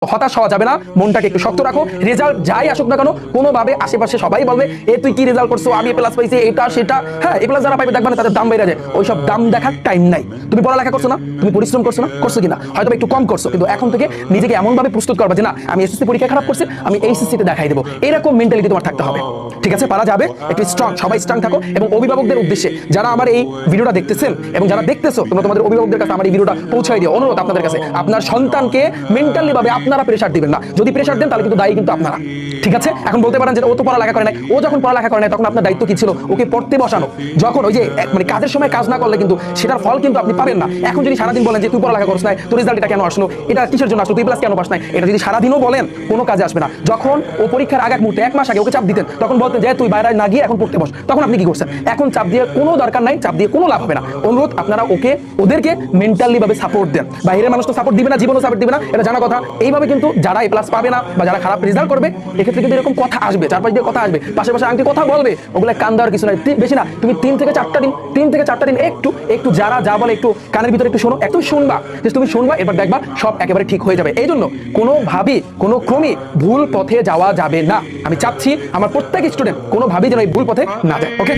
হতাশ হওয়া যাবে না, মনটাকে একটু শক্ত রাখো। রেজাল্ট যাই আসুক না কেন, কোনোভাবে আশেপাশে সবাই বলবে এ তুই কি রেজাল্ট করছো, আমি এ প্লাস পাইছি, এটা সেটা। হ্যাঁ, এ প্লাস যারা পাইবে দেখবে না তাদের দাম বেড়ে যায়। ওইসব দাম দেখার টাইম নাই। তুমি পড়ালেখা করছো না, তুমি পরিশ্রম করছো না, করছো কিনা হয়তো একটু কম করছো, কিন্তু এখন থেকে নিজেকে এমন ভাবে প্রস্তুত করবা যে না, আমি এসএসসি পরীক্ষা খারাপ করছি, আমি এইচএসসি তে দেখাই দেবো। এরকম মেন্টালিটি তোমার থাকতে হবে। ঠিক আছে, পারা যাবে। একটু স্ট্রং, সবাই স্ট্রং থাকো। এবং অভিভাবকদের উদ্দেশ্যে যারা আমার এই ভিডিওটা দেখতেছেন এবং যারা দেখতেছো, তোমরা তোমাদের অভিভাবকদের কাছে আমার এই ভিডিওটা পৌঁছাই দিও। অনুরোধ আপনাদের কাছে, আপনার সন্তানকে মেন্টালি ভাবে আপনারা প্রেশার দিবেন না। যদি প্রেশার দেন তাহলে কিন্তু দায়ী কিন্তু আপনারা। ঠিক আছে, এখন বলতে পারেন যে ও তো পড়ালেখা করে নাই। ও যখন পড়ালেখা করে নাই তখন আপনার দায়িত্ব কি ছিল? ওকে পড়তে বসানো। যখন ওই যে মানে কাজের সময় কাজ না করলে কিন্তু সেটার ফল কিন্তু আপনি পাবেন না। এখন যদি সারাদিন বলেন যে তুই পড়ালেখা করছ না, তোর রেজাল্ট এটা কেন আসলো, এটা কিসের জন্য আসলো, তুই প্লাস কেন পাস নাই, এটা যদি সারাদিনও বলেন কোনো কাজে আসবে না। যখন ও পরীক্ষার আগে এক মুহূর্তে 1 মাস আগে ওকে চাপ দিতেন, তখন বলতেন যে তুই বাইরে না গিয়ে এখন পড়তে বস, তখন আপনি কি করছেন? এখন চাপ দিয়ে কোনো দরকার নাই, চাপ দিয়ে কোনো লাভ হবে না। অনুরোধ, আপনারা ওদেরকে মেন্টালি ভাবে সাপোর্ট দেন। বাইরের মানুষ তো সাপোর্ট দিবে না, জীবনও সাপোর্ট দিবে না, এটা জানা কথা। এইভাবে কিন্তু যারা এ প্লাস পাবে না বা যারা খারাপ রেজাল্ট করবে, এক্ষেত্রে কিন্তু এরকম কথা আসবে, চারপাশ দিয়ে কথা আসবে, পাশে পাশে আংটি কথা বলবে, ওগুলো কান দেওয়ার কিছু নাই। বেশি না, তুমি 3 থেকে 4টা দিন একটু যারা যা বলে একটু কানের ভিতরে একটু শোনো, একটু শুনবা, তুমি শুনবা, এবার দেখবা সব একেবারে ঠিক হয়ে যাবে। এই জন্য কোনোভাবেই কোনো ক্রমে ভুল পথে যাওয়া যাবে না। আমি চাচ্ছি আমার প্রত্যেক স্টুডেন্ট কোনোভাবেই যেন এই ভুল পথে না যায়। ওকে।